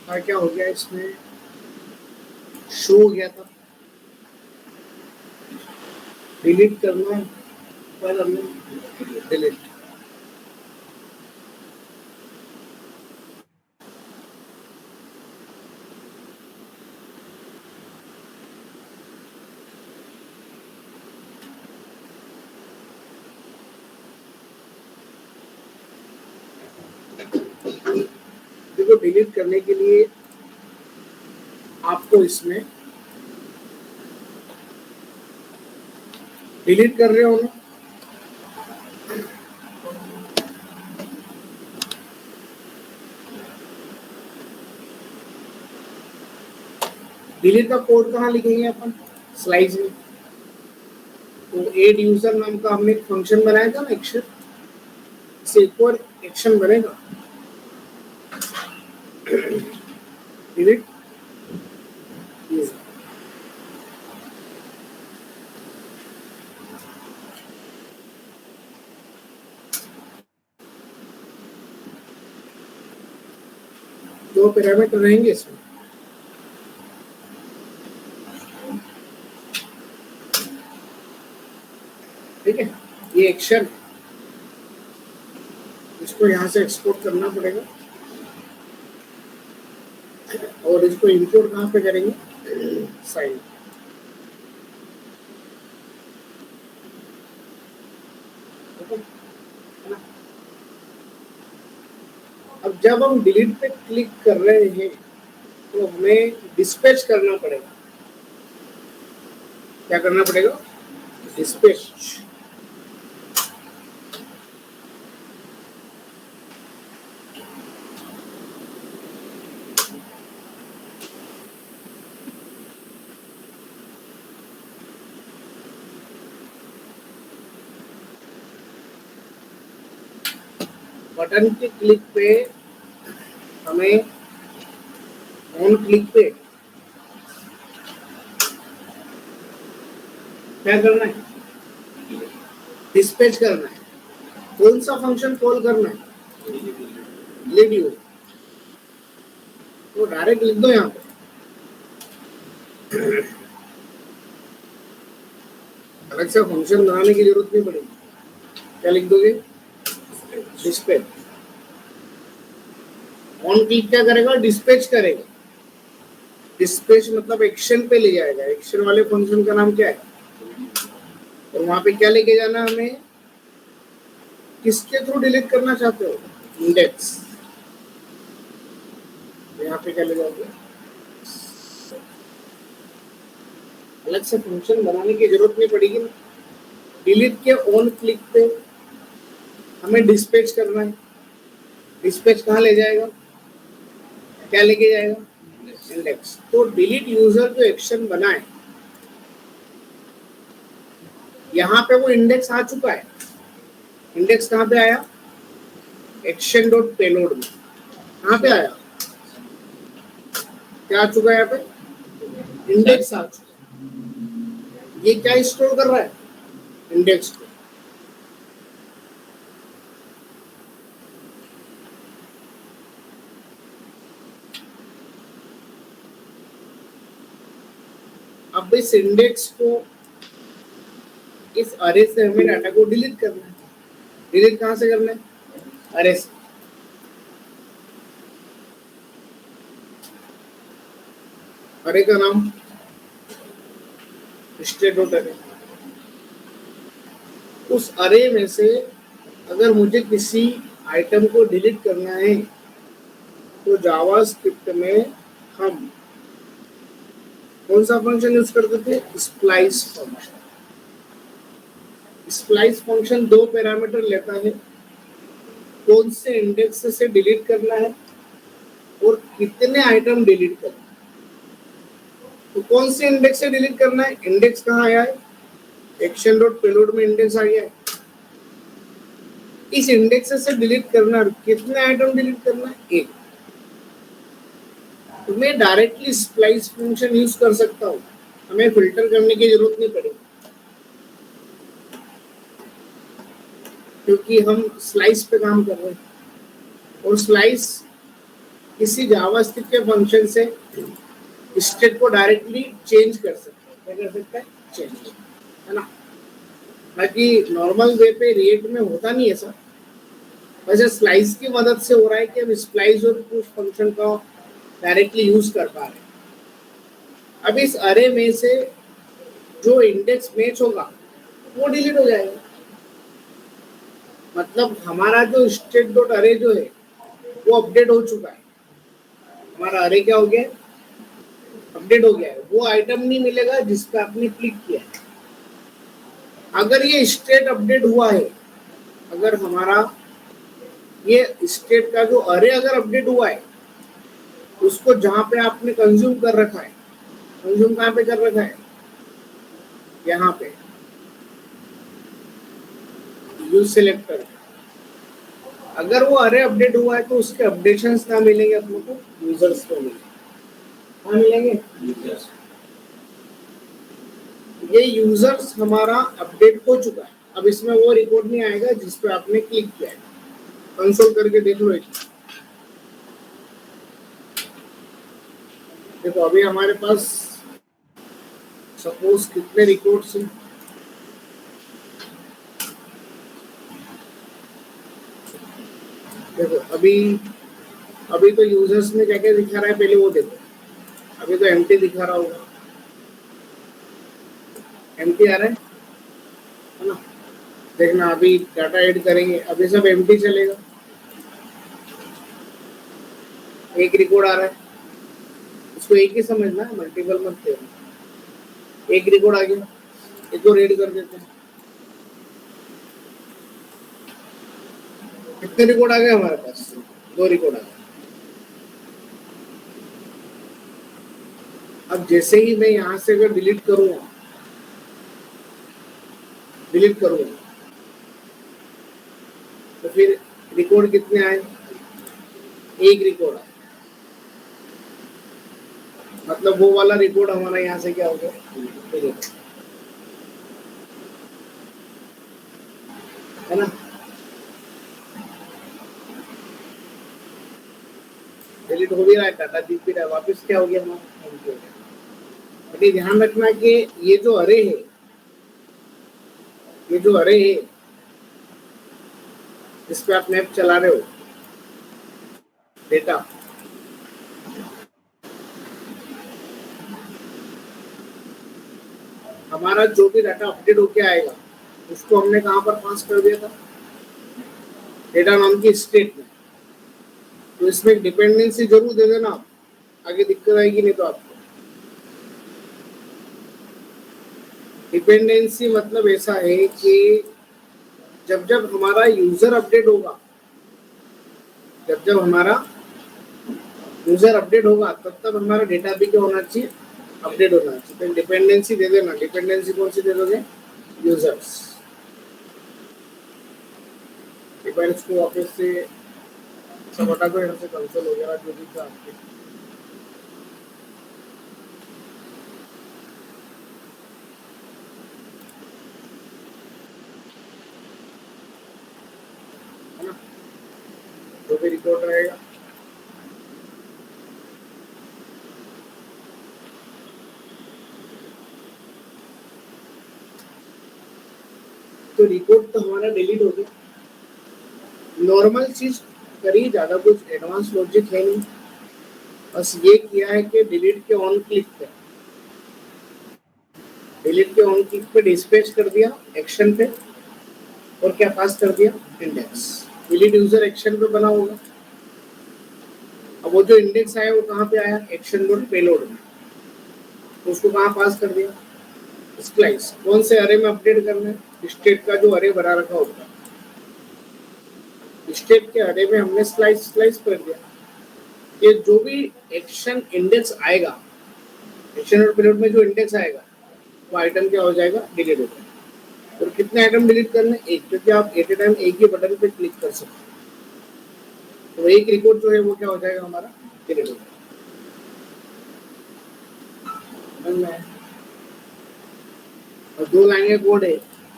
क्या हो गया इसमें, शो हो गया था, डिलीट करना है पर हमने डिलीट। देखो डिलीट करने के लिए आपको इसमें डिलीट कर रहे हो ना, डिलीट का कोड कहाँ लिखेंगे अपन, स्लाइड्स में। तो एड यूजर नाम का हमने एक फंक्शन बनाया था ना, एक्शन, इससे एक और एक्शन बनेगा, डिलीट यूजर। दो पैरामीटर रहेंगे इसमें, ठीक है। ये एक्शन, इसको यहाँ से एक्सपोर्ट करना पड़ेगा और इसको इंपोर्ट कहाँ पे करेंगे, साइड। अब जब हम डिलीट पे क्लिक कर रहे हैं तो हमें डिस्पैच करना पड़ेगा। क्या करना पड़ेगा, डिस्पैच। बटन के क्लिक पे हमें, ऑन क्लिक पे क्या करना है, डिस्पैच करना है। कौन सा फंक्शन कॉल करना है, डिलीट यूजर। तो डायरेक्ट लिख दो यहाँ पे, अलग से फंक्शन बनाने की जरूरत नहीं पड़ेगी। क्या लिख दोगे, डिस्पैच। ऑन क्लिक क्या करेगा, डिस्पैच करेगा। डिस्पैच मतलब एक्शन पे ले जाएगा। एक्शन वाले फंक्शन का नाम क्या है, और वहां पे क्या लेके जाना हमें, किसके थ्रू डिलीट करना चाहते हो, इंडेक्स। यहाँ पे क्या ले जाओगे, अलग से फंक्शन बनाने की जरूरत नहीं पड़ेगी ना। डिलीट के ऑन क्लिक पे हमें डिस्पैच करना है। डिस्पैच कहाँ ले जाएगा, क्या लेके जाएगा, इंडेक्स। तो डिलीट यूजर जो एक्शन बना है, यहाँ पे वो इंडेक्स आ चुका है। इंडेक्स कहाँ पे आया, एक्शन डॉट पेलोड में। कहाँ पे आया, क्या आ चुका है यहाँ पे, इंडेक्स आ चुका है। ये क्या स्टोर कर रहा है, इंडेक्स को। अब इस इंडेक्स को, इस अरे से हमें डाटा को डिलीट करना है। डिलीट कहाँ से करना है, अरे से। अरे का नाम स्टेट डॉट अरे। उस अरे में से अगर मुझे किसी आइटम को डिलीट करना है तो जावा स्क्रिप्ट में हम कौन सा फंक्शन यूज करते थे, स्प्लाइस फंक्शन। स्प्लाइस फंक्शन दो पैरामीटर लेता है, कौन से इंडेक्स से डिलीट करना है और कितने आइटम डिलीट करना है। तो कौन से इंडेक्स से डिलीट करना है, इंडेक्स कहाँ आया है, एक्शन डॉट पेलोड में इंडेक्स आ गया है। इस इंडेक्स से डिलीट करना है, कितने आइटम डिलीट करना है, एक। तो मैं डायरेक्टली स्प्लाइस फंक्शन यूज कर सकता हूँ, हमें फिल्टर करने की जरूरत नहीं पड़ेगी, क्योंकि हम स्लाइस पे काम कर रहे हैं। और स्लाइस किसी जावास्क्रिप्ट के फंक्शन से स्टेट को डायरेक्टली चेंज कर सकते हैं। क्या कर सकते हैं? चेंज, है ना। बाकी नॉर्मल वे पे रिएक्ट में होता नहीं है सर। वैसे स्लाइस की मदद से हो रहा है कि हम स्प्लाइस और पुश फंक्शन का डायरेक्टली यूज कर पा रहे हैं। अब इस अरे में से जो इंडेक्स मैच होगा वो डिलीट हो जाएगा। मतलब हमारा जो स्टेट डॉट अरे जो है वो अपडेट हो चुका है। हमारा अरे क्या हो गया? अपडेट हो गया है। वो आइटम नहीं मिलेगा जिस पे आपने क्लिक किया है। अगर ये स्टेट अपडेट हुआ है, अगर हमारा ये स्टेट का जो अरे अगर अपडेट हुआ है, उसको जहां पे आपने कंज्यूम कर रखा है, कंज्यूम कहाँ पे कर रखा है? यहाँ पे यूज सिलेक्टर। अगर वो अरे अपडेट हुआ है तो उसके अपडेशंस कहाँ मिलेंगे अपने को? यूजर्स को मिलेंगे। कहाँ मिलेंगे? यूजर्स। ये यूजर्स हमारा अपडेट हो चुका है। अब इसमें वो रिकॉर्ड नहीं आएगा जिस पे आपने क्लिक किया है। कंसोल करके देख लो। देखो अभी हमारे पास सपोज कितने रिकॉर्ड्स हैं? देखो अभी तो यूजर्स में क्या क्या दिखा रहा है पहले वो देखो। अभी तो एम्प्टी दिखा रहा होगा, एम्प्टी आ रहा है ना। देखना अभी डाटा ऐड करेंगे, अभी सब एम्प्टी चलेगा। एक रिकॉर्ड आ रहा है, उसको एक ही समझना है, मल्टीपल मत देना। एक रिकॉर्ड आ गया, इसको रेड कर देते हैं। कितने रिकॉर्ड आ गए हमारे पास? 2 रिकॉर्ड आ गए। अब जैसे ही मैं यहाँ से अगर डिलीट करूंगा तो फिर रिकॉर्ड कितने आए? एक रिकॉर्ड आए। मतलब वो वाला रिकॉर्ड हमारा यहाँ से क्या हो गया? है ना। डिलीट हो भी रहा है, डाटा दिख भी रहा है, वापस क्या हो गया हमारा? लेकिन ध्यान रखना कि ये जो अरे है, जिस पे आप मैप चला रहे हो डेटा, हमारा जो भी डाटा अपडेट होके आएगा उसको हमने कहाँ पर पास कर दिया था? डेटा नाम की स्टेट में। तो इसमें डिपेंडेंसी जरूर दे देना आप, आगे दिक्कत आएगी नहीं तो आपको। डिपेंडेंसी मतलब ऐसा है कि जब जब हमारा यूजर अपडेट होगा, तब तब हमारा डेटा भी क्या होना चाहिए? अपडेट होना चाहिए। तो डिपेंडेंसी दे देना। डिपेंडेंसी कौन सी दे दोगे? यूजर्स। डिपेंड्स को वापस से सब हटा दो, यहाँ से कंसोल वगैरह जो भी था आपके। है ना, जो भी रिकॉर्ड रहेगा तो रिकॉर्ड तो हमारा डिलीट हो गया। नॉर्मल चीज करी, ज्यादा कुछ एडवांस लॉजिक है नहीं। बस ये किया है कि डिलीट के ऑन क्लिक पे डिस्पैच कर दिया एक्शन पे, और क्या पास कर दिया? इंडेक्स। डिलीट यूजर एक्शन पे बना होगा। अब वो जो इंडेक्स आया वो कहाँ पे आया? एक्शन डॉट पेलोड में। तो उसको कहाँ पास कर दिया? स्प्लाइस। कौन से अरे में अपडेट करना है? स्टेट का जो अरे बना रखा होगा, स्टेट के अरे में हमने स्लाइस कर दिया। ये जो भी एक्शन इंडेक्स आएगा, एक्शन और पेलोड में जो इंडेक्स आएगा वो आइटम क्या हो जाएगा? डिलीट हो जाएगा। और कितने आइटम डिलीट करने? एक, क्योंकि आप एट ए टाइम एक ही बटन पे क्लिक कर सकते हैं। तो एक रिकॉर्ड जो है वो क्या हो जाएगा हमारा? डिलीट हो जाएगा। और 2 लाइन का कोड है,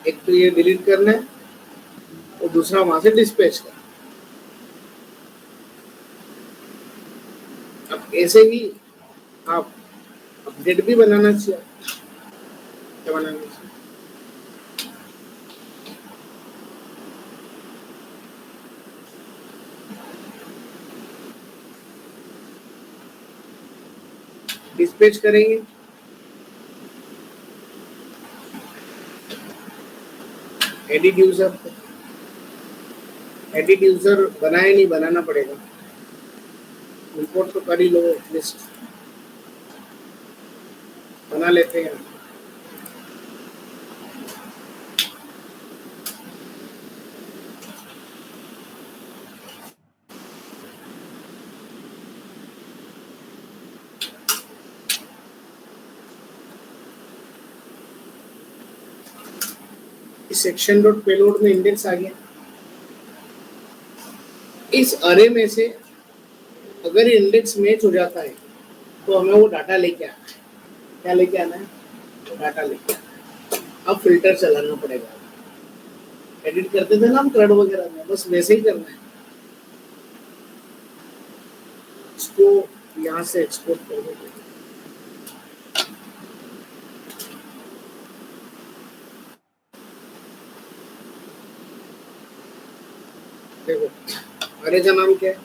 एक तो ये डिलीट करना है और दूसरा वहां से डिस्पैच करना। ऐसे ही आप अपडेट भी बनाना चाहिए। क्या बनाना चाहिए? डिस्पैच करेंगे, एडिट यूजर, एडिट यूजर बनाए नहीं, बनाना पड़ेगा। इंपोर्ट तो कर ही लो, लिस्ट बना लेते हैं। इस सेक्शन डॉट पेलोड में इंडेक्स आ गया। इस अरे में से अगर इंडेक्स मैच हो जाता है तो हमें वो डाटा लेके आना है। क्या लेके आना है? डाटा लेके आना है। अब फिल्टर चलाना पड़ेगा। एडिट करते थे ना हम क्रड वगैरह में, बस वैसे ही करना है। इसको यहाँ से एक्सपोर्ट कर देते हैं। देखो अरे का नाम क्या है?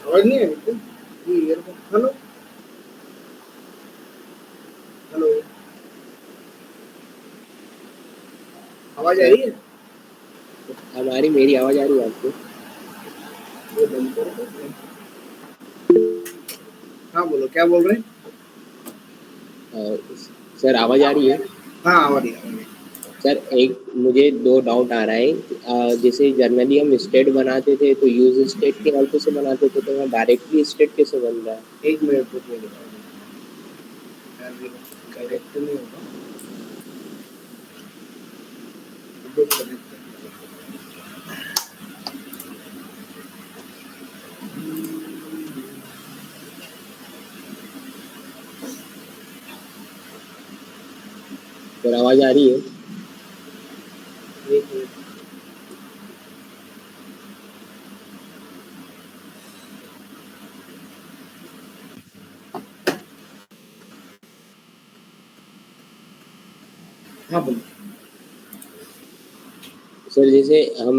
आवाज नहीं है? हेलो हेलो, आवाज आ रही है? हमारी मेरी आवाज आ रही है आपको? वो बंद करो। हाँ बोलो, क्या बोल रहे हैं? सर आवाज आ रही है? हाँ आ रही है। सर एक मुझे दो डाउट आ रहा है। जैसे जनरली हम स्टेट बनाते थे तो यूज स्टेट की हेल्प से बनाते थे, तो यहाँ डायरेक्टली स्टेट कैसे बन रहा है? एक मिनट रुकिए, डायरेक्ट नहीं होगा। सर आवाज आ रही है? एक मिनट। हाँ बोलो। सर जैसे हम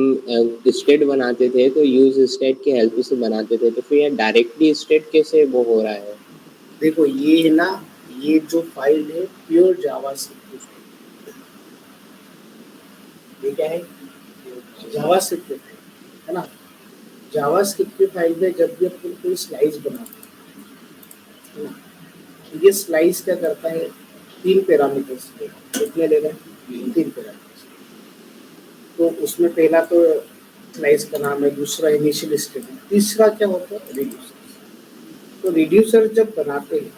स्टेट बनाते थे तो यूज स्टेट की हेल्प से बनाते थे, तो फिर यहाँ डायरेक्टली स्टेट कैसे वो हो रहा है? देखो ये है ना, ये जो फाइल है प्योर जावास्क्रिप्ट की फाइल। ये क्या है? जावास्क्रिप्ट की फाइल है ना। जावास्क्रिप्ट की फाइल में जब भी अपन कोई स्लाइस बनाते हैं ना, तो ये स्लाइस क्या करता है? 3 पैरामीटर्स लेगा। कितने लेगा? 3 पैरामीटर्स। तो उसमें पहला तो स्लाइस का नाम है, दूसरा इनिशियल स्टेटमेंट, तीसरा क्या होता है? रिड्यूसर। तो रिड्यूसर जब बनाते हैं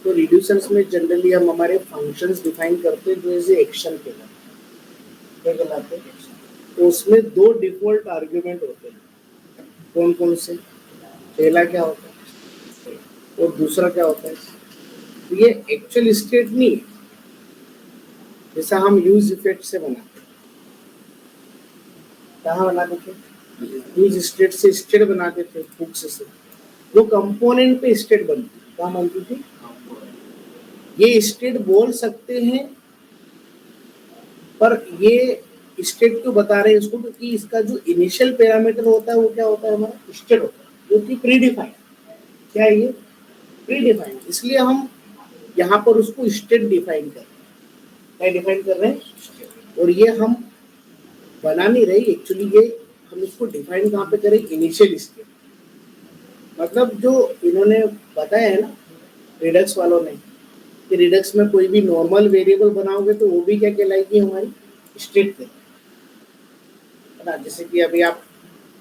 तो रिड्यूसर्स में जनरली हम हमारे फंक्शंस डिफाइन करते हैं जो एज एक्शन कहलाते हैं। क्या कहलाते हैं? तो उसमें 2 डिफॉल्ट आर्ग्यूमेंट होते हैं। कौन कौन से? पहला क्या होता है और दूसरा क्या होता है? तो ये एक्चुअल स्टेट नहीं है, जैसा हम यूज इफेक्ट से बनाते हैं। कहाँ बनाते थे? यूज स्टेट से स्टेट बनाते थे, हुक्स से। वो कंपोनेंट पे स्टेट बनती थी। कहाँ बनती थी? ये स्टेट बोल सकते हैं, पर ये स्टेट क्यों बता रहे हैं इसको? क्योंकि इसका जो इनिशियल पैरामीटर होता है वो क्या होता है? हमारा स्टेट होता है, जो कि प्री डिफाइंड। क्या है ये? Pre defined. इसलिए हम यहाँ पर उसको स्टेट डिफाइन कर रहे हैं। क्या डिफाइन कर रहे हैं? और ये हम बना नहीं रहे एक्चुअली, ये हम इसको डिफाइन कहाँ पे करें? Initial state. मतलब जो इन्होंने बताया है ना रिडक्स वालों ने, कि रिडक्स में कोई भी नॉर्मल वेरिएबल बनाओगे तो वो भी क्या कहलाएगी? हमारी स्टेट कहलाएगी, है ना। जैसे कि अभी आप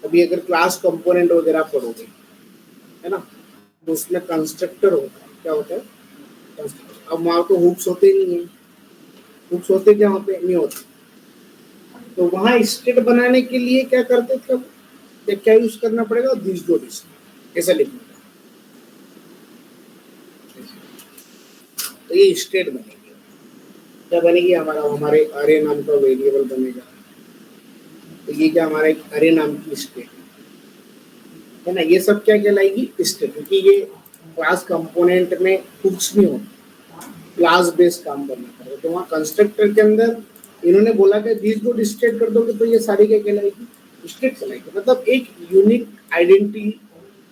अभी अगर क्लास कंपोनेंट वगैरह पढ़ोगे, है ना, तो उसमें कंस्ट्रक्टर होता है। क्या होता है? कंस्ट्रक्टर। अब वहाँ तो हुक्स होते ही नहीं है। हुक्स होते क्या? वहाँ पे नहीं होते। तो वहाँ स्टेट बनाने के लिए क्या करते थे? क्या यूज करना पड़ेगा? दिस डॉट स्टेट, ऐसा लिखना पड़ेगा। तो ये स्टेट बनेगी। क्या बनेगी? हमारा हमारे अरे नाम का वेरिएबल बनेगा। तो ये क्या हमारा एक अरे नाम की स्टेट है ना, ये सब क्या कहलाएगी स्टेट, क्योंकि ये क्लास कंपोनेंट में कुछ नहीं होता, क्लास बेस्ड काम करना पड़ेगा। तो वहाँ कंस्ट्रक्टर के अंदर इन्होंने बोला कि दिस डॉट स्टेट कर दोगे तो ये सारी क्या कहलाएगी स्टेट कहलाएगी, मतलब एक यूनिक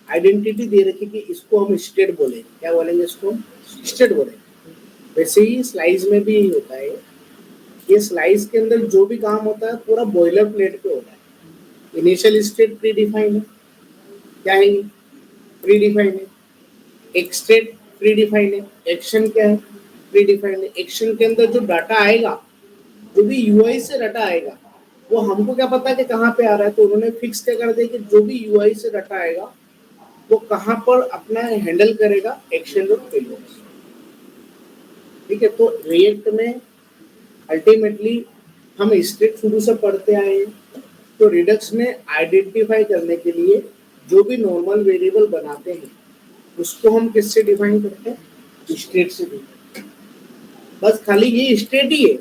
आइडेंटिटी दे रखी कि इसको हम स्टेट बोलेंगे, क्या बोलेंगे इसको स्टेट बोलेंगे। वैसे ही स्लाइस में भी होता है, ये स्लाइस के अंदर जो भी काम होता है पूरा बॉयलर प्लेट पे होता है। इनिशियल स्टेट प्री डिफाइंड है, क्या है प्री डिफाइंड है, एक स्टेट प्री डिफाइंड है, एक्शन क्या है प्री डिफाइंड है। एक्शन के अंदर जो डाटा आएगा, जो भी यूआई से डाटा आएगा, वो हमको क्या पता है कि कहाँ पे आ रहा है, तो उन्होंने फिक्स क्या कर दिया कि जो भी यूआई से डाटा आएगा वो कहाँ पर अपना हैंडल करेगा एक्शन और पेलोड्स। ठीक है, तो रिएक्ट में अल्टीमेटली हम स्टेट शुरू से पढ़ते आए हैं, तो रिडक्स में आइडेंटिफाई करने के लिए जो भी नॉर्मल वेरिएबल बनाते हैं उसको हम किससे डिफाइन करते हैं स्टेट से डिफाइन। बस खाली ये स्टेट ही है,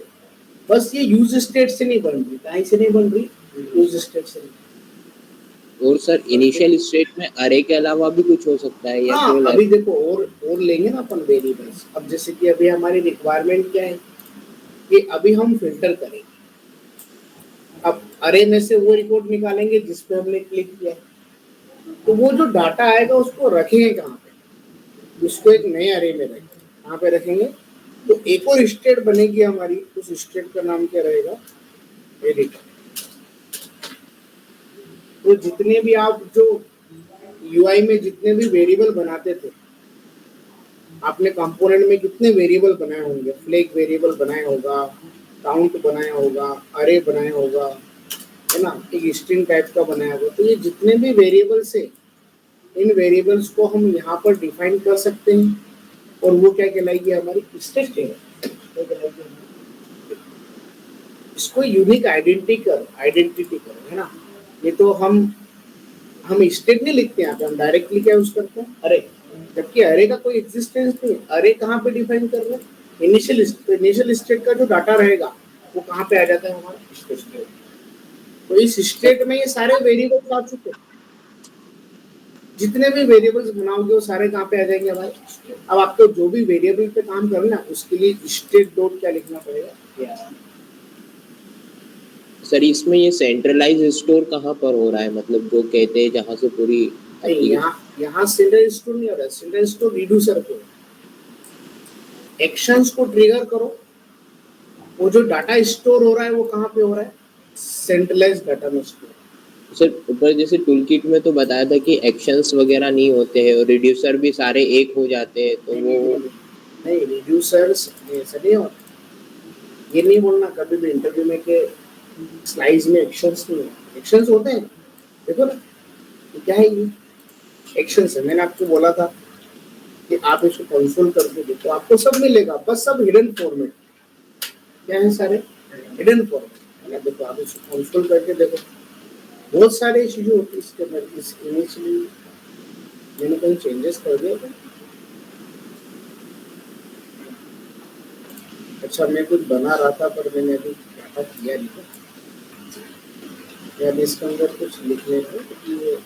बस ये यूज स्टेट से नहीं बन रही, कहीं से नहीं बन रही, यूज स्टेट से नहीं। और सर इनिशियल स्टेट में अरे के अलावा भी कुछ हो सकता है या हाँ, केवल अभी देखो और लेंगे ना अपन वेरिएबल्स। अब जैसे कि अभी हमारी रिक्वायरमेंट क्या है कि अभी हम फिल्टर करेंगे, अब अरे में से वो रिकॉर्ड निकालेंगे जिस पे हमने क्लिक किया, तो वो जो डाटा आएगा उसको रखेंगे कहाँ पे, उसको एक नए अरे में रखेंगे, कहाँ पे रखेंगे, तो एक और स्टेट बनेगी हमारी, उस स्टेट का नाम क्या रहेगा एडिटर। तो जितने भी आप जो यूआई में जितने भी वेरिएबल बनाते थे, आपने कंपोनेंट में कितने वेरिएबल बनाए होंगे, फ्लैग वेरिएबल बनाया होगा, काउंट बनाया होगा, अरे बनाया होगा, है ना, एक स्ट्रिंग टाइप का बनाया होगा। तो ये जितने भी वेरिएबल्स है, इन वेरिएबल्स को हम यहाँ पर डिफाइन कर सकते हैं, और वो क्या कहलाएगी हमारी स्टेट है। इसको यूनिक आइडेंटिटी करो, है ना। ये तो हम स्टेट नहीं लिखते हैं, हम डायरेक्टली क्या यूज करते हैं अरे, जबकि अरे का कोई एग्जिस्टेंस नहीं है। अरे कहाँ पे डिफाइन कर रहे हैं इनिशियल स्टेट का जो डाटा रहेगा वो कहाँ पे आ जाता है हमारा स्टेट। तो इस स्टेट में ये सारे वेरिएबल्स आ चुके हैं, जितने भी वेरिएबल्स बनाओगे वो सारे कहाँ पे आ जाएंगे हमारे। अब आपको जो भी वेरिएबल पे काम करना है उसके लिए स्टेट डॉट क्या लिखना पड़ेगा। सर इसमें ये सेंट्रलाइज स्टोर कहाँ पर हो रहा है, मतलब जो कहते हैं जहाँ से पूरी यहाँ सेंट्रल स्टोर नहीं हो रहा है, सेंट्रल स्टोर रिड्यूसर पे एक्शंस को ट्रिगर करो, वो जो डाटा स्टोर हो रहा है वो कहाँ पे हो रहा है सेंट्रलाइज डाटा में स्टोर। सर ऊपर जैसे टूल किट में तो बताया था कि एक्शंस वगैरह नहीं होते हैं और रिड्यूसर भी सारे एक हो जाते हैं, तो वो नहीं रिड्यूसर्स ऐसा नहीं होता, ये नहीं बोलना कभी भी इंटरव्यू में कि स्लाइड्स में एक्शंस नहीं है, एक्शंस होते हैं। देखो ना ये क्या है, ये एक्शंस है। मैंने आपको बोला था कि आप इसको कंसोल करके देखो, आपको सब मिलेगा, बस सब हिडन फॉर्मेट क्या है, सारे हिडन फॉर्मेट। देखो आप इसको कंसोल करके देखो, बहुत सारे चीजें होती है इसके अंदर। इस इनिशियली मैंने कहीं चेंजेस कर दिया था, अच्छा मैं कुछ बना रहा था पर मैंने अभी डाटा किया नहीं था, या इसके अंदर कुछ लिख लेते हैं क्योंकि ये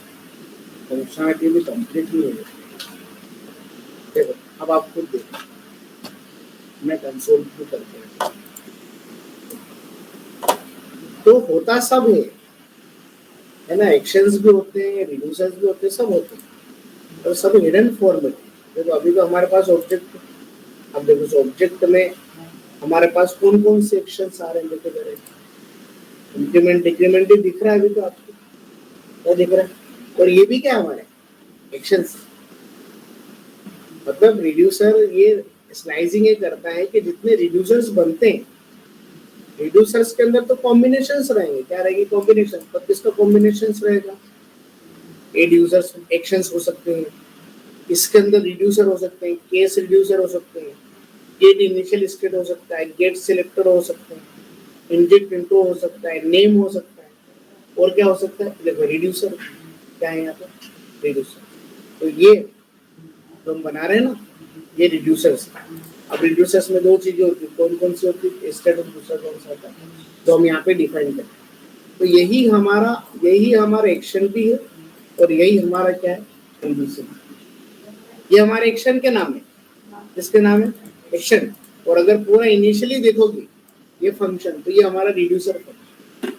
फंक्शनलिटी भी कंप्लीट नहीं है। देखो अब आप खुद देखो, मैं कंसोल भी करके तो होता सब है ना, एक्शंस भी होते हैं, रिड्यूसर्स भी होते हैं, सब होते हैं, और सब हिडन फॉर्मेट। देखो अभी तो हमारे पास ऑब्जेक्ट, अब देखो उस ऑब्जेक्ट में हमारे पास कौन कौन से एक्शंस आ रहे हैं, देखो जरा इंक्रीमेंट डिक्रीमेंट ही दिख रहा है अभी तो आपको, क्या दिख रहा है, और ये भी क्या हमारे एक्शंस। मतलब रिड्यूसर ये स्लाइसिंग ये करता है कि जितने रिड्यूसर्स बनते हैं, रिड्यूसर्स के अंदर तो कॉम्बिनेशंस रहेंगे, क्या रहेगी कॉम्बिनेशन, पर किसका कॉम्बिनेशंस रहेगा, रिड्यूसर्स एक्शंस हो सकते हैं, इसके अंदर रिड्यूसर हो सकते हैं, केस रिड्यूसर हो सकते हैं, गेट इनिशियल स्टेट हो सकता है, गेट सिलेक्टर हो सकते हैं, इंजेक्ट इंट्रो हो सकता है, नेम हो सकता है, और क्या हो सकता है, देखो रिड्यूसर क्या है यहाँ पे रिड्यूसर। तो ये तो हम बना रहे हैं ना, ये रिड्यूसर्स। अब रिड्यूसर्स में दो चीजें होती है, कौन कौन सी होती है, स्टेट और दूसरा कौन सा होता है, तो हम यहाँ पे डिफाइन करते हैं। तो यही हमारा एक्शन भी है और यही हमारा क्या है, रिड्यूसर। ये हमारे एक्शन के नाम है, किसके नाम है, एक्शन। और अगर पूरा इनिशियली देखोगे ये फंक्शन, तो ये हमारा रिड्यूसर फंक्शन।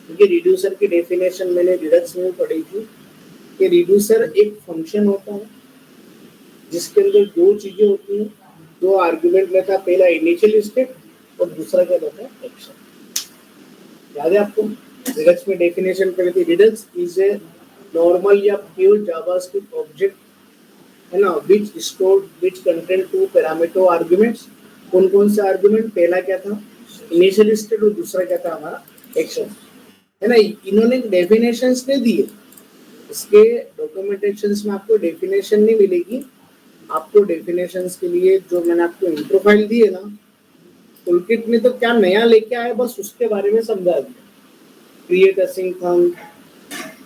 क्योंकि रिड्यूसर की डेफिनेशन मैंने रिडक्स में पढ़ी थी कि रिड्यूसर एक फंक्शन होता है जिसके अंदर दो चीजें होती हैं, दो आर्गुमेंट लेता है, पहला इनिशियल स्टेट और दूसरा क्या होता है, एक्शन। याद है आपको, रिडक्स में डेफिनेशन पढ़ी थी, रिडक्स इज ए नॉर्मल या प्योर जावास्क्रिप्ट ऑब्जेक्ट, है ना, which contain two parameter arguments. कौन कौन से आर्गुमेंट, पहला क्या था, इनिशियल स्टेट, और दूसरा क्या था, हमारा एक्शन, है ना। इन्होंने डेफिनेशंस नहीं दिए, इसके डॉक्यूमेंटेशंस में आपको डेफिनेशन नहीं मिलेगी। आपको डेफिनेशंस के लिए जो मैंने आपको इंट्रो फाइल दी है ना, टूलकिट में तो क्या नया लेके आए, बस उसके बारे में समझा दिया। Create async function,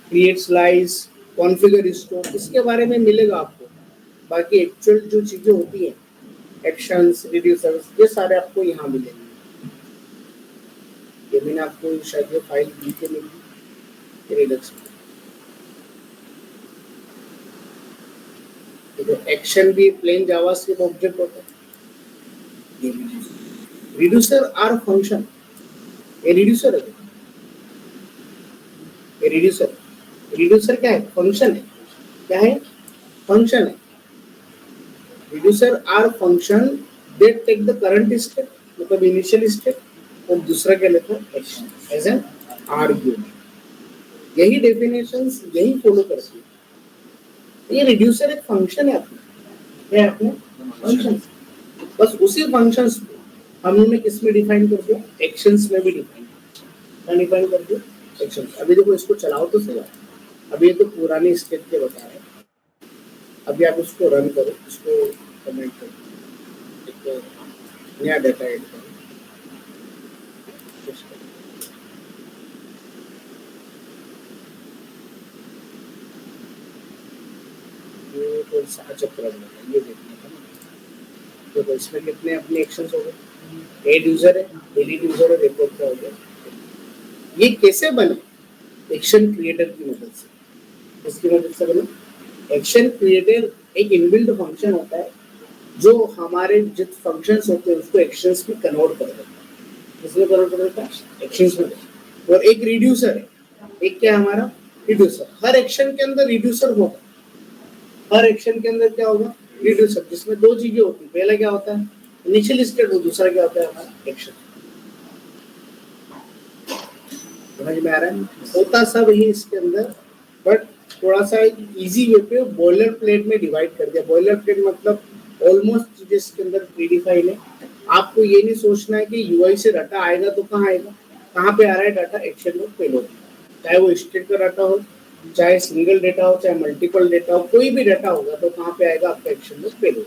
create slice, configure store, इसके बारे में मिलेगा आपको। बाकी एक्चुअल जो चीजें होती हैं, एक्शंस, रिड्यूसर्स, ये सारे आपको यहाँ मिलेंगे। ये मैंने आपको शायद ये फाइल दी के मिली रिडक्स में। तो एक्शन भी प्लेन जावास्क्रिप्ट ऑब्जेक्ट होता है। रिड्यूसर आर फंक्शन, ये रिड्यूसर है, ये रिड्यूसर क्या है, फंक्शन है। क्या है, फंक्शन है। Reducer are function that take the current state, मतलब इनिशियल स्टेट, और दूसरा क्या लेता है, एक्शन एज एन आर्गुमेंट। यही डेफिनेशंस यही फॉलो करती है। ये रिड्यूसर एक फंक्शन है अपना, क्या है अपने फंक्शन। बस उसी फंक्शंस को हमने किस में डिफाइन कर दिया, एक्शंस में भी डिफाइन कर दिया, एक्शंस। अभी देखो इसको चलाओ तो सही। अभी ये तो पुरानी स्टेट के बता रहे हैं, अभी आप उसको रन करो, इसको कमेंट करो, एक नया डाटा ऐड करो, ये तो चक्र ये देखने का ना। तो इसमें कितने अपने एक्शंस हो गए, एड यूजर है, डिलीट यूजर है, रिपोर्ट का हो गया। ये कैसे बने, एक्शन क्रिएटर की मदद से। इसकी मदद से बना, एक्शन क्रिएटर एक इनबिल्ट फंक्शन होता है जो हमारे जित फंक्शंस होते हैं उसको एक्शंस में कन्वर्ट कर देता है। इसमें कन्वर्ट कर देता है एक्शंस में। और एक रिड्यूसर है, एक क्या हमारा रिड्यूसर। हर एक्शन के अंदर रिड्यूसर होगा, हर एक्शन के अंदर क्या होगा, रिड्यूसर, जिसमें दो चीजें होती है। पहला क्या होता है, इनिशियल स्टेट, और दूसरा क्या होता है, हमारा एक्शन। समझ में आ रहा है, होता सब ही इसके अंदर, बट थोड़ा सा इजी वे पे बॉयलर प्लेट में डिवाइड कर दिया। बॉयलर प्लेट मतलब ऑलमोस्ट चीजें इसके अंदर प्रीडिफाइन है। आपको ये नहीं सोचना है कि यूआई से डाटा आएगा तो कहाँ आएगा, कहाँ पे आ रहा है डाटा, एक्शन में पेलोड। चाहे वो स्टेट का डाटा हो, चाहे सिंगल डेटा हो, चाहे मल्टीपल डेटा हो, कोई भी डाटा होगा तो कहाँ पे आएगा, आपका एक्शन में पेलोड।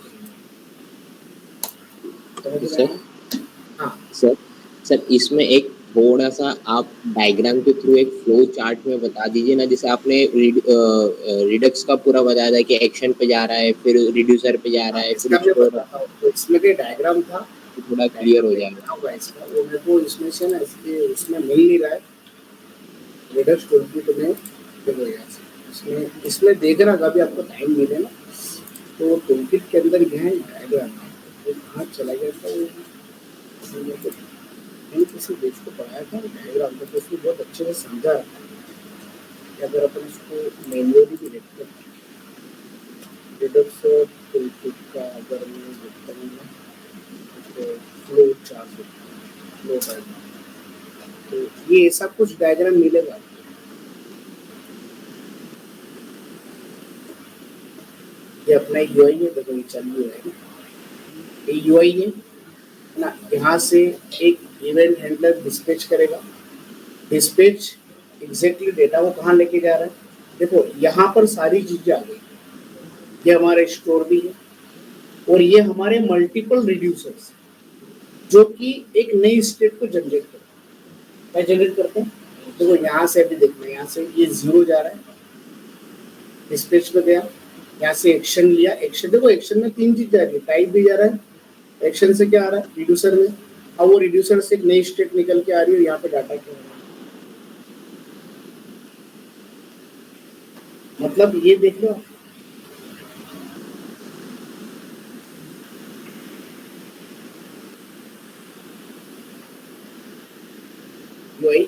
हाँ सर, सर इसमें एक थोड़ा सा आप डायग्राम के थ्रू एक फ्लो चार्ट में बता दीजिए ना। जैसे आपने रिडक्स का पूरा बताया था कि एक्शन पे जा रहा है, फिर रिड्यूसर पे जा रहा है, फिर इसमें के डायग्राम था, थोड़ा क्लियर हो जाएगा इसका। वो मेरे को इसमें से ना इसमें मिल नहीं रहा है रिडक्स टूलकिट में। इसमें देख रहा, कभी आपको टाइम मिले ना तो टूलकिट के अंदर गए डायग्राम, कहाँ चला गया था वो। मैंने किसी देश को पढ़ाया था डायग्राम, तो उसमें बहुत अच्छे से समझा रखा है। अगर अपन इसको मैन्युअली भी देखते हैं, रिडक्स टूलकिट का अगर मैं देखता हूँ तो फ्लो चार्ट, फ्लो डायग्राम, तो ये ऐसा कुछ डायग्राम मिलेगा। ये अपना यूआई है, देखो ये चालू है, ये यूआई है ना। यहाँ से एक इवेंट हैंडलर डिस्पैच करेगा, डिस्पैच एग्जैक्टली डेटा को कहाँ लेके जा रहा है। देखो यहाँ पर सारी चीजें आ गई, ये हमारे स्टोर भी है, और ये हमारे मल्टीपल रिड्यूसर्स जो कि एक नई स्टेट को जनरेट करते हैं। जनरेट करते हैं, देखो यहाँ से अभी देखना, यहाँ से ये 0 जा रहा है, डिस्पैच पे गया, यहाँ से एक्शन लिया, एक्शन देखो एक्शन में 3 चीज जा रही है, टाइप भी जा रहा है, एक्शन से क्या आ रहा है, रिड्यूसर में। अब वो रिड्यूसर से एक नई स्टेट निकल के आ रही है, यहाँ पे डाटा क्या हो रहा है, मतलब ये देख लो, यूआई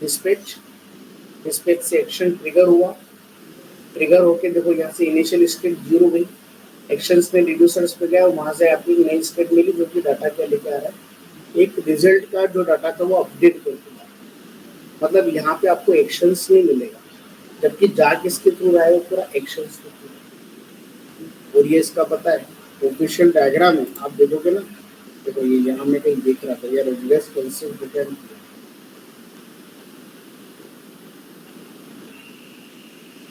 डिस्पैच, डिस्पैच से एक्शन ट्रिगर हुआ, ट्रिगर होके देखो यहाँ से इनिशियल स्टेट 0 गई, एक्शंस में रिड्यूसर्स पे गया और वहाँ से आपको नई स्टेट मिली जो कि डाटा क्या लेके आ रहा है, एक रिजल्ट का जो डाटा था वो अपडेट कर दिया। मतलब यहाँ पे आपको एक्शंस नहीं मिलेगा, जबकि जा किसके थ्रू रहा है, वो पूरा एक्शंस के थ्रू। और ये इसका पता है ऑफिशियल डायग्राम है, आप देखोगे ना, देखो ये यहाँ मैं कहीं देख रहा था यार, reverse concept different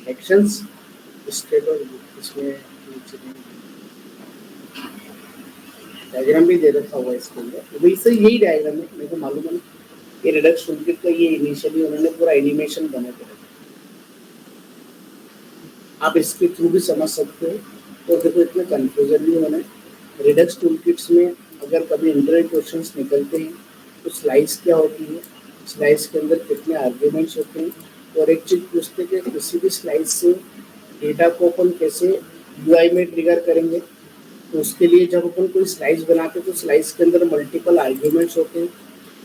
actions state और इसमें डायग्राम भी दे रखा हुआ है इसके अंदर, तो वैसे यही डायग्राम है, मेरे को मालूम है ना, ये रिडक्स टूलकिट का ये इनिशियली उन्होंने पूरा एनिमेशन बना के रखा, आप इसके थ्रू भी समझ सकते हो। तो देखो इतने कंफ्यूजन नहीं होना है। रिडक्स टूलकिट्स में अगर कभी इंटरव्यू क्वेश्चंस निकलते हैं तो स्लाइस क्या होती है, स्लाइस के अंदर कितने आर्ग्यूमेंट्स होते हैं, और एक चीज पूछते हैं कि किसी भी स्लाइस से डेटा को अपन कैसे यूआई में ट्रिगर करेंगे। तो उसके लिए जब अपन कोई स्लाइस बनाते हैं तो स्लाइस के अंदर मल्टीपल आर्ग्यूमेंट्स होते हैं,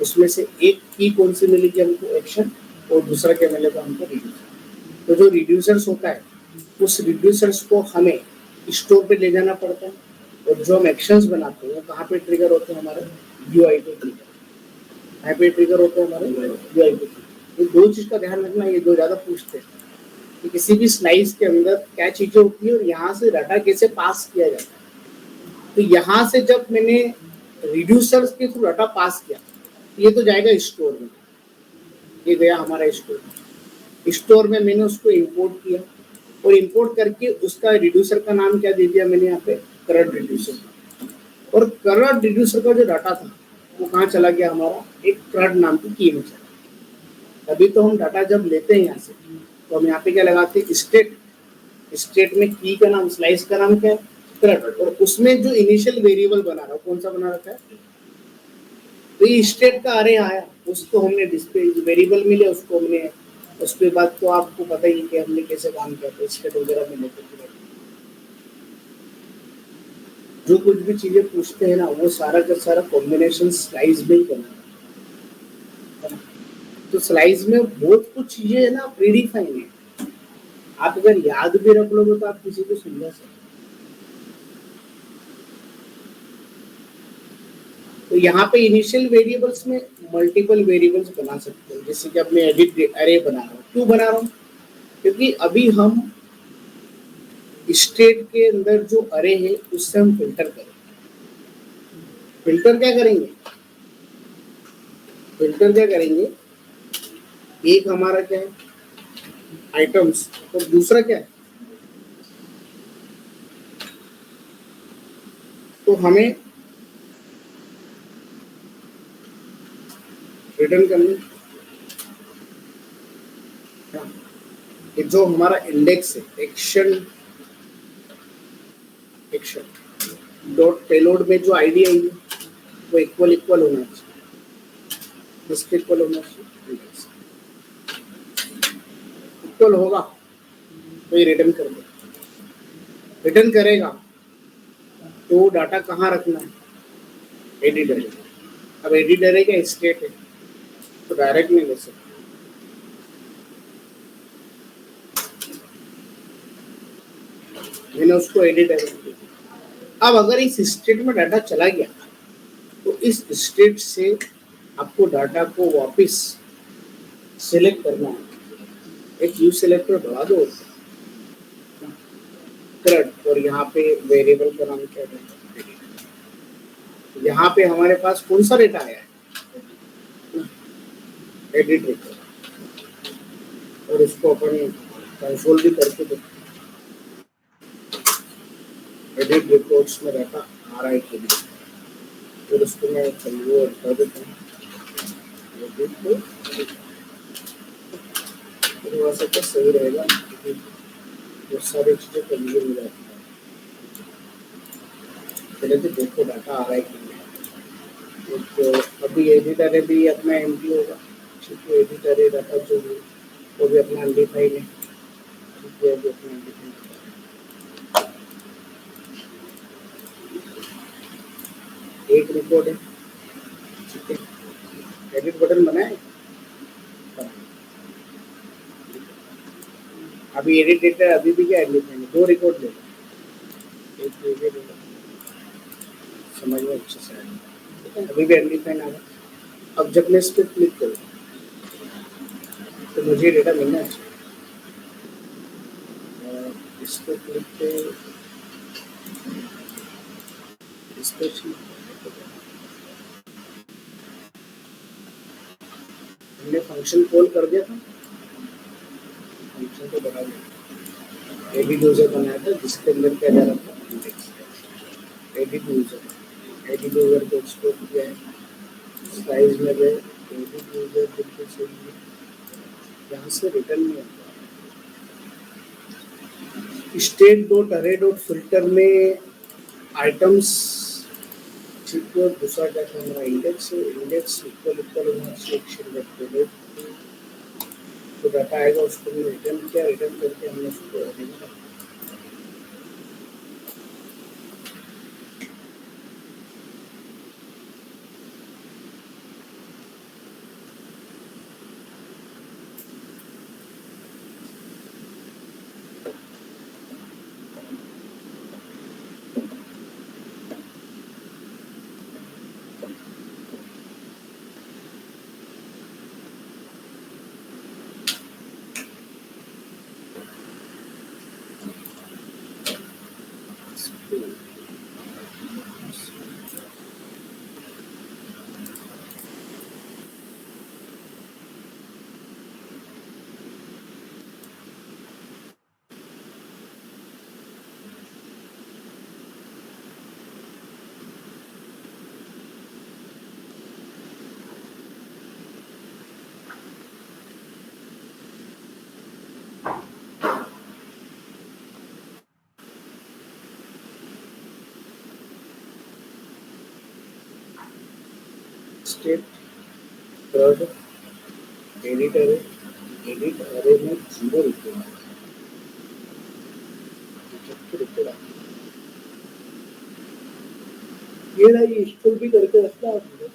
उसमें से एक की कौन सी मिलेगी हमको, एक्शन, और दूसरा क्या मिलेगा हमको, रिड्यूसर। तो जो रिड्यूसर्स होता है उस रिड्यूसर्स को हमें स्टोर पे ले जाना पड़ता है, और जो हम एक्शंस बनाते हैं वो कहाँ पे ट्रिगर होते हैं, हमारे यूआई पे ट्रिगर, यहाँ पे ट्रिगर होते हैं हमारे यूआई पे। ये दो चीज का ध्यान रखना, ये दो ज्यादा पूछते हैं कि किसी भी स्लाइस के अंदर क्या चीजें होती है और यहाँ से डाटा कैसे पास किया जाता है। तो यहाँ से जब मैंने रिड्यूसर्स के थ्रू डाटा पास किया, ये तो जाएगा स्टोर में, ये गया हमारा स्टोर में, स्टोर में मैंने उसको इंपोर्ट किया, और इंपोर्ट करके उसका रिड्यूसर का नाम क्या दे दिया मैंने यहाँ पे, करंट रिड्यूसर। और करंट रिड्यूसर का जो डाटा था वो कहाँ चला गया, हमारा एक करंट नाम की की में चला। तभी तो हम डाटा जब लेते हैं यहाँ से तो हम यहाँ पे क्या लगाते हैं, स्टेट, स्टेट में की का नाम, स्लाइस का नाम क्या है, करंट, और उसमें जो इनिशियल वेरिएबल बना रहा है कौन सा बना रखा है, तो ये स्टेट का अरे आया, उसको हमने डिस्प्ले वेरिएबल मिले, उसको हमने, उसके बाद तो आपको पता ही कि हमने कैसे काम किया था, स्टेट वगैरह में लेकर के जो कुछ भी चीजें पूछते हैं ना वो सारा का सारा कॉम्बिनेशन स्लाइस में ही करना है। तो स्लाइस में बहुत कुछ चीजें है ना प्रीडिफाइन है, आप अगर याद भी रख लोगे तो आप किसी को समझा सकते। तो यहाँ पे इनिशियल वेरिएबल्स में मल्टीपल वेरिएबल्स बना सकते हैं, जैसे कि अब मैं एडिट अरे बना रहा हूँ, क्यों बना रहा हूँ, क्योंकि अभी हम स्टेट के अंदर जो अरे है उससे हम फिल्टर करें। फिल्टर क्या करेंगे, फिल्टर क्या करेंगे, एक हमारा क्या है आइटम्स, और दूसरा क्या है, तो हमें रिटर्न करने, ये जो हमारा इंडेक्स है एक्शन, एक्शन डॉट पेलोड में जो आईडी आएगी वो इक्वल इक्वल होना चाहिए, किसके इक्वल होना चाहिए, इंडेक्स इक्वल होगा तो ये रिटर्न कर दे, रिटर्न करेगा तो डाटा कहाँ रखना है, एडिटर। अब एडिटर है क्या, स्टेट है, तो डायरेक्ट नहीं ले सकते, मैंने उसको एडिटर किया। अब अगर इस स्टेट में डाटा चला गया तो इस स्टेट से आपको डाटा को वापस सिलेक्ट करना है, एक यू सिलेक्टर बढ़ा दो करंट, और यहाँ पे वेरिएबल का नाम क्या है, यहाँ पे हमारे पास कौन सा डेटा आया है, एडिट डेटा, और इसको अपन कंसोल भी करके देखते, एडिट रिपोर्ट्स में डाटा आ रहा है कि नहीं, फिर उसको मैं कन्वर्ट कर देता हूँ, थोड़ा सा तो सही रहेगा क्योंकि बहुत सारी चीज़ें कन्वर्ट हो जाती हैं। पहले तो देखो डाटा आ रहा है कि नहीं, तो अभी एडिटर है भी अपना एमडी होगा, क्योंकि एडिटर है डाटा जो है वो भी अपना अनडिफाइंड है, एक रिपोर्ट है, ठीक है, एडिट बटन बनाए, अभी एडिट डेटा अभी भी क्या एडिट नहीं, दो रिकॉर्ड ले लो, एक ये ले लो, समझ में अच्छे से आएगा, अभी भी एडिट आ रहा। अब जब मैं इस पर क्लिक करूँ तो मुझे डेटा मिलना चाहिए, इस पर क्लिक पे इस पर हमने फंक्शन कॉल कर दिया था, फंक्शन को बता दिया, एडिट यूजर बनाया था जिसके अंदर क्या जा रहा था, इंडेक्स, एडिट यूजर को एक्सपोर्ट किया है, साइज में गए, एडिट यूजर बिल्कुल सही है, यहाँ से रिटर्न नहीं आता, स्टेट डॉट अरे डॉट फिल्टर में आइटम्स, ठीक है, दूसरा क्या था हमारा इंडेक्स, इंडेक्स इक्वल सिलेक्शन करते हैं तो डाटा आएगा, उसको भी रिटर्न किया, रिटर्न करके हमने उसको स्टेट थर्ड एडिट अरे में जीरो रिकॉर्ड ये ना, ये स्कूल भी करके रखना आपने,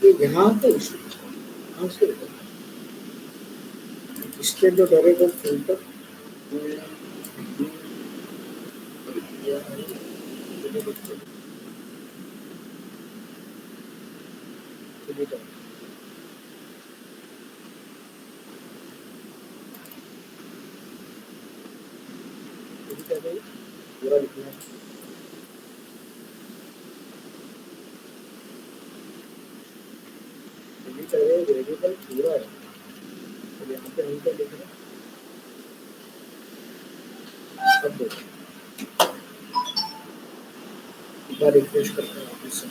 ये यहाँ का इशू, यहाँ से स्टेट जो डायरेक्ट फिल्टर पूरा लिखना है, वेरिएबल पूरा है, तो यहाँ पे हम क्या लिख रहे हैं, सब देखो, एक बार रिफ्रेश करते हैं वापस से,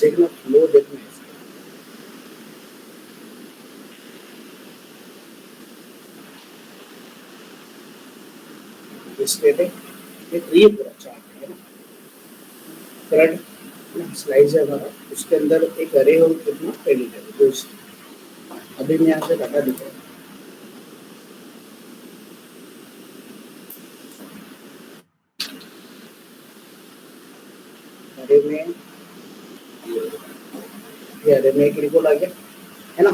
देखना फ्लो देखना है, स्टेट है, ये ट्री पूरा चार्ट है ना, थर्ड स्लाइड है हमारा, उसके अंदर एक अरे और कितना एडिट है, तो अभी मैं यहाँ से डाटा दिखा रहा हूँ, अरे में ये अरे में एक रिकॉर्ड आ गया है ना,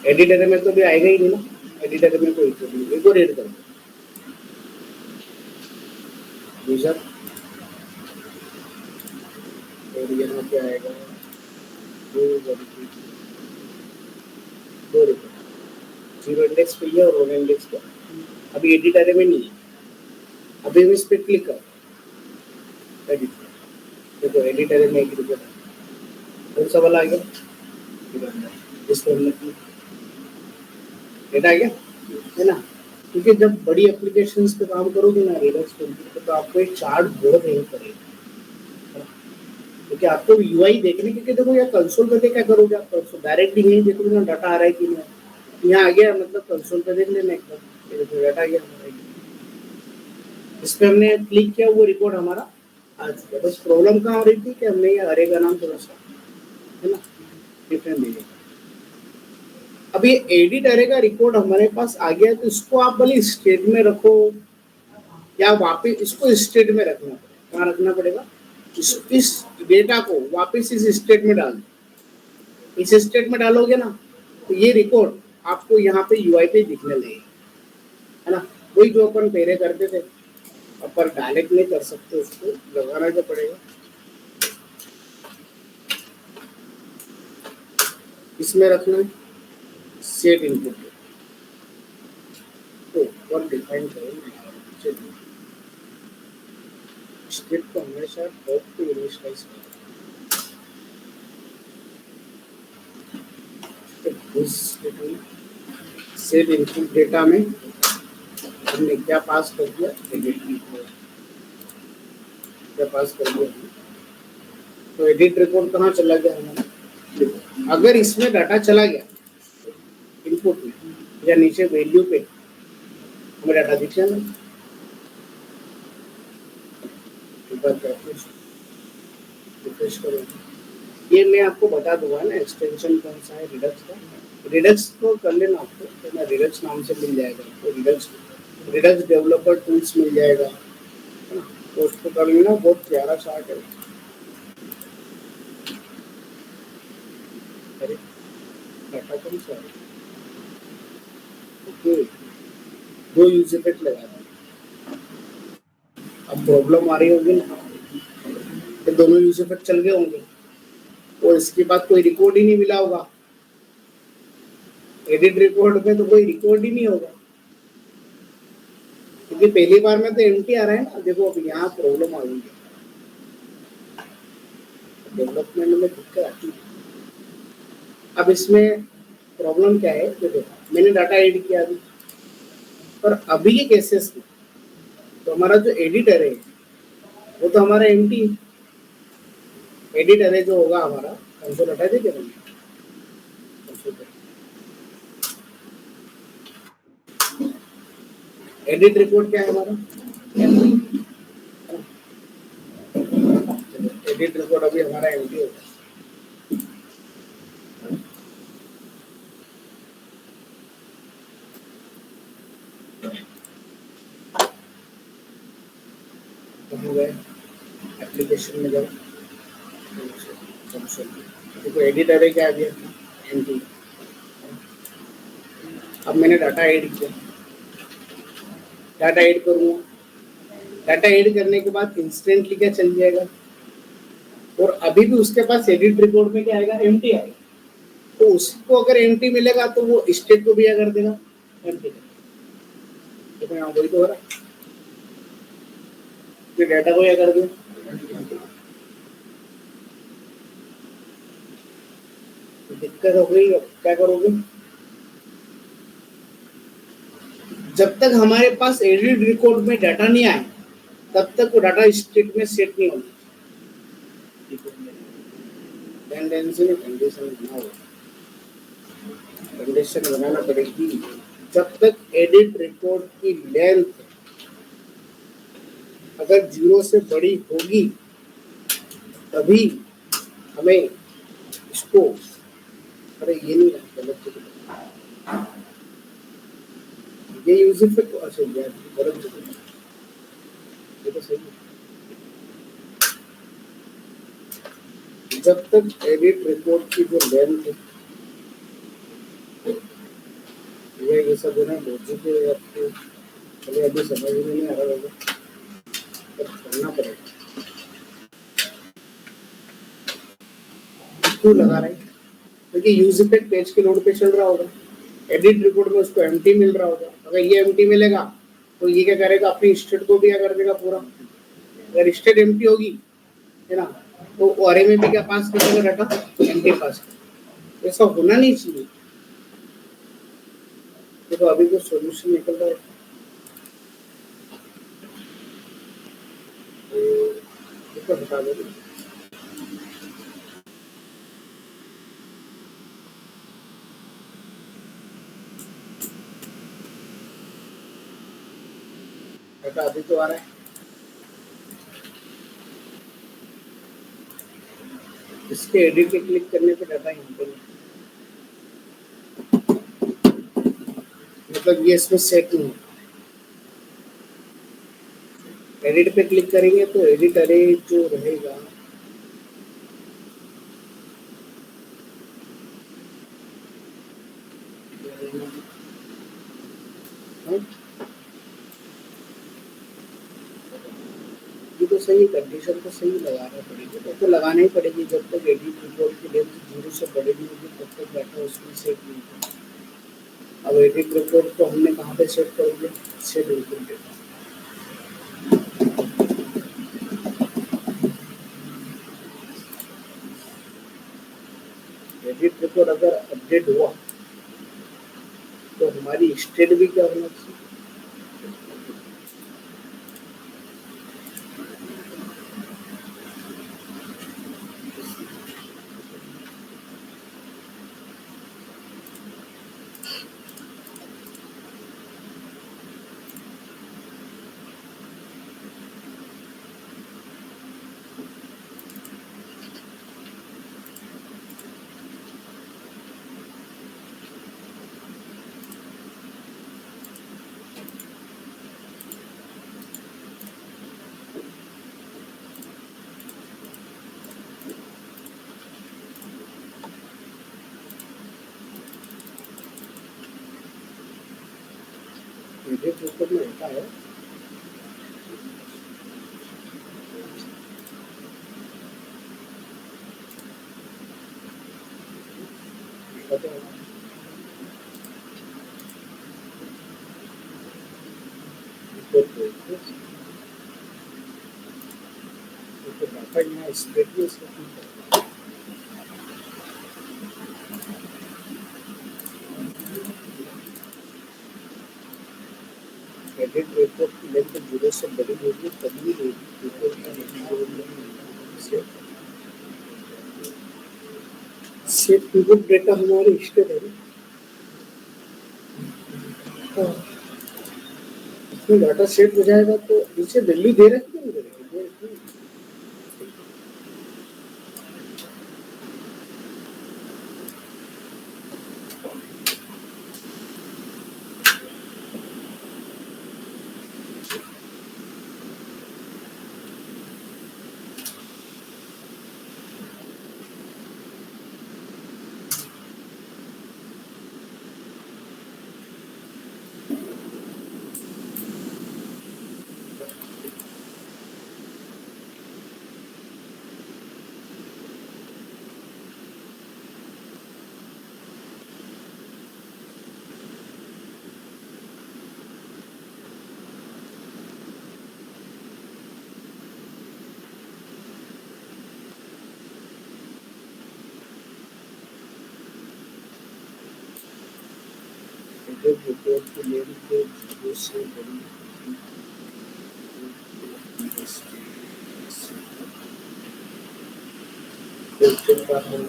एडिट अरे में तो भी आएगा ही नहीं ना, एडिट अरे में कोई रिकॉर्ड नहीं, रिकॉर्ड एड कर यूजर, और यहाँ पे आएगा दो रिकॉर्ड, जीरो इंडेक्स पे है और वन इंडेक्स पे, अभी एडिट अरे में नहीं है, अभी हम इस पे क्लिक कर एडिट, देखो एडिट अरे में एक रिकॉर्ड कौन सा वाला आ गया, इस पर हमने डेटा आ गया है ना, क्योंकि जब बड़ी एप्लीकेशंस पे काम करोगे ना रिडक्स पे, तो आपको एक चार्ट बहुत हेल्प करेगा, क्योंकि आपको यूआई देखने, क्योंकि देखो यार कंसोल पे क्या करोगे आप, कंसोल डायरेक्टली नहीं देखोगे ना डाटा आ रहा है कि नहीं, यहाँ आ गया मतलब कंसोल पे देख लेना एकदम, डाटा आ गया हमारा, इस पे हमने क्लिक किया वो रिकॉर्ड हमारा आ चुका है, बस प्रॉब्लम कहाँ हो रही थी कि हमने ये अरे का नाम थोड़ा सा है ना, डिफरेंट मिलेगा। अब ये एडिट अरे का रिकॉर्ड हमारे पास आ गया, तो इसको आप भले स्टेट में रखो या वापस इसको स्टेट में रखना पड़ेगा। कहाँ रखना पड़ेगा? इस डेटा को वापस इस स्टेट में डाल दो। इस स्टेट में डालोगे ना, तो ये रिकॉर्ड आपको यहाँ पे यूआई पे दिखने लगेगा, है ना। वही जो अपन पहले करते थे, अपन डायरेक्ट नहीं कर सकते, उसको लगाना जो पड़ेगा। इसमें रखना है सेट इनपुट, तो वन डिफाइन करेंगे स्टेट को हमेशा टॉप पे इनिशियलाइज करें। सेट इनपुट डेटा में हमने क्या पास कर दिया, क्या पास कर दिया, तो एडिट रिकॉर्ड कहाँ चला गया हमारा। अगर इसमें डाटा चला गया इनपुट में या नीचे वैल्यू पे हमें डाटा दिख जाना। रिफ्रेश करो, ये मैं आपको बता दूंगा ना एक्सटेंशन कौन सा है रिडक्स का। रिडक्स को कर लेना आपको, तो ना रिडक्स नाम से मिल जाएगा, तो रिडक्स डेवलपर टूल्स मिल जाएगा, है ना। तो उसको कर लेना, बहुत प्यारा चार्ट है। अरे डाटा कौन सा है, ओके, दो यूज इफेक्ट लगा रहा। अब प्रॉब्लम आ रही होगी ना, तो दोनों यूज इफेक्ट चल गए होंगे, और इसके बाद कोई रिकॉर्ड ही नहीं मिला होगा। एडिट रिकॉर्ड में तो कोई रिकॉर्ड ही नहीं होगा, क्योंकि पहली बार में तो एम्प्टी आ रहा है ना। देखो अब यहाँ प्रॉब्लम आ गई है, डेवलपमेंट में दिक्कत आती है। अब इसमें प्रॉब्लम क्या है, देखो मैंने डाटा एड किया अभी, पर अभी के केसेस में तो हमारा जो एडिटर है वो तो हमारा एम्प्टी, एडिट अरे जो होगा हमारा, कंसोल हटा देंगे हम, एडिट रिपोर्ट क्या है हमारा, एडिट रिपोर्ट अभी हमारा एम्प्टी होगा। एप्लीकेशन में जाओ, देखो एडिट अरे क्या आ गया, एम्प्टी। अब मैंने डाटा ऐड किया, डाटा ऐड करूँगा, डाटा ऐड करने के बाद इंस्टेंटली क्या चल जाएगा, और अभी भी उसके पास एडिट रिपोर्ट में क्या आएगा, एम्प्टी आएगा। तो उसको अगर एम्प्टी मिलेगा तो वो स्टेट को भी क्या कर देगा, एम्प्टी। देखो यहाँ वही तो हो रहा है, डाटा को क्या कर दो, दिक्कत हो गई। अब क्या करोगे, जब तक हमारे पास एडिट रिकॉर्ड में डाटा नहीं आए तब तक वो डाटा स्टेट में सेट नहीं होगा। कंडीशन बनाना पड़ेगी, जब तक एडिट रिकॉर्ड की लेंथ अगर 0 से बड़ी होगी तभी हमें इसको, अरे ये नहीं गलत, ये यूज इफेक्ट, अच्छा यार गलत, ये तो सही है। जब तक एडिट रिकॉर्ड की जो लेंथ है, ये सब है ना लॉजिक है आपको, चलिए अभी समझ में नहीं आ रहा होगा, पर करना पड़ेगा। क्यों लगा रहे हैं, क्योंकि यूज इफेक्ट पेज के लोड पे चल रहा होगा, एडिट रिकॉर्ड में उसको एम्प्टी मिल रहा होगा। अगर ये एम्प्टी मिलेगा तो ये क्या करेगा, अपनी स्टेट को भी क्या कर देगा पूरा। अगर स्टेट एम्प्टी होगी, है ना, तो अरे में भी क्या पास करेगा डाटा, एम्प्टी पास। ऐसा होना नहीं चाहिए। देखो अभी जो सॉल्यूशन निकल रहा है, तो हटा दो, डाटा अभी तो आ रहा है। इसके एडिट पे क्लिक करने पे डाटा यहाँ पे मतलब ये इसमें सेट नहीं है। एडिट पे क्लिक करेंगे तो एडिट अरे जो रहेगा हाँ, ये तो सही कंडीशन तो सही लगाना पड़ेगी तो लगाना ही पड़ेगी जब तक एडिट रिपोर्ट की लेंथ 0 से बड़े नहीं होगी तब तक डाटा उसमें सेट नहीं होगा। अब एडिट रिपोर्ट को हमने कहाँ पे सेट करेंगे set input data edit report अगर अपडेट हुआ तो हमारी स्टेट भी क्या होना चाहिए एडिट रिपोर्ट में होता है पता है रिपोर्ट को तो डाटा यहाँ स्टेट में सेट नहीं करता एडिट रिपोर्ट की लेंथ 0 से बड़ी होगी तभी एडिट रिपोर्ट का सेट सेट इनपुट डेटा हमारे स्टेट है हाँ, इसमें डाटा सेट हो जाएगा तो नीचे वैल्यू दे रखी है दे रखी है एडिट रिपोर्ट की लेंथ 0 से बड़ी फिर का हम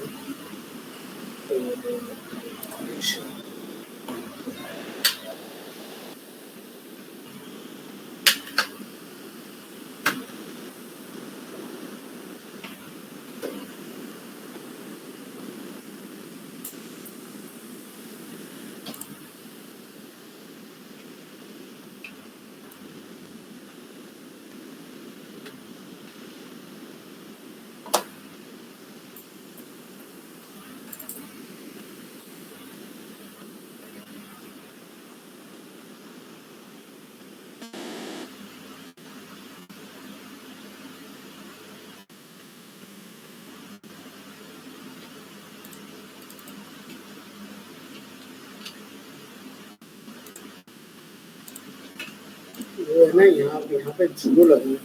वो है ना यहाँ पे जीरो लगना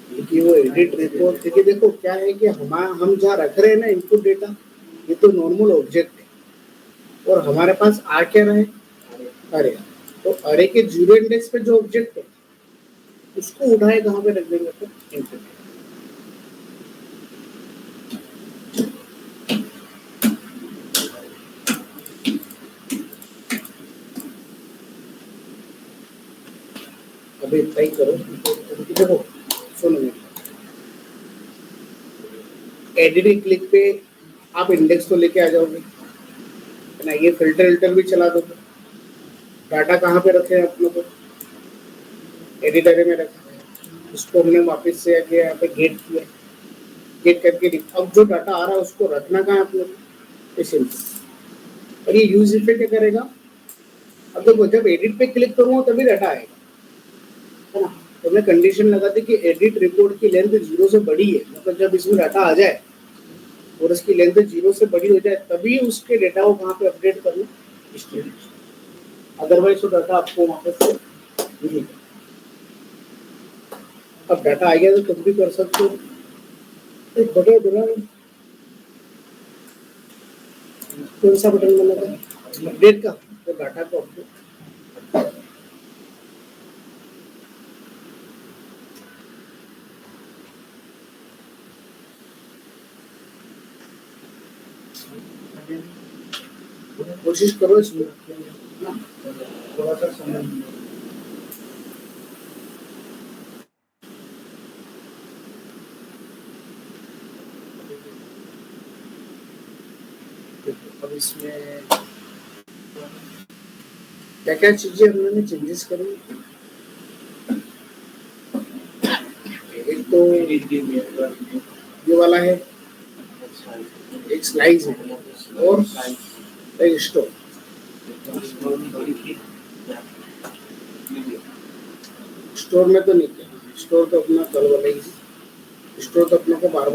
क्योंकि वो एडिट रिपोर्ट देखिए देखो क्या है कि हम जहाँ रख रहे हैं ना इनपुट डेटा ये तो नॉर्मल ऑब्जेक्ट है और हमारे पास आ क्या रहा है अरे तो अरे के जीरो इंडेक्स पे जो ऑब्जेक्ट है उसको उठाए कहाँ पे रख देंगे तो इनपुट अभी ट्राई करो देखो सुनो एडिट क्लिक पे आप इंडेक्स तो लेके आ जाओगे है ना, ये फिल्टर भी चला दोगे। डाटा कहाँ पे रखे हैं अपने को, एडिटर में रखा है, उसको हमने वापस से आके यहाँ पे गेट किया, गेट करके अब जो डाटा आ रहा है उसको रखना कहाँ है अपने को, इस इनपुट। और ये यूज इफेक्ट क्या करेगा, अब देखो जब एडिट पे क्लिक करूंगा तभी डाटा आएगा है ना। तो मैं कंडीशन लगा दी कि एडिट रिपोर्ट की लेंथ 0 से बड़ी है, मतलब जब इसमें डाटा आ जाए और उसकी लेंथ 0 से बड़ी हो जाए तभी उसके डेटा को कहाँ पे अपडेट करना, स्टोरेज। अदरवाइज तो डाटा आपको वापस से नहीं। अब डाटा आ गया तो तुम भी कर सकते हो, एक बटन दबाना, कौन सा बटन बनाना, अपडेट का, तो डाटा को अपडेट। कोशिश करो इसमें थोड़ा सा समझ। अब इसमें क्या क्या चीजें हमने चेंजेस करी, एक तो ये वाला है, एक स्लाइस है और एक स्टोर। स्टोर में तो नहीं किया, स्टोर तो अपना कल वाला ही, स्टोर तो अपने को बार बार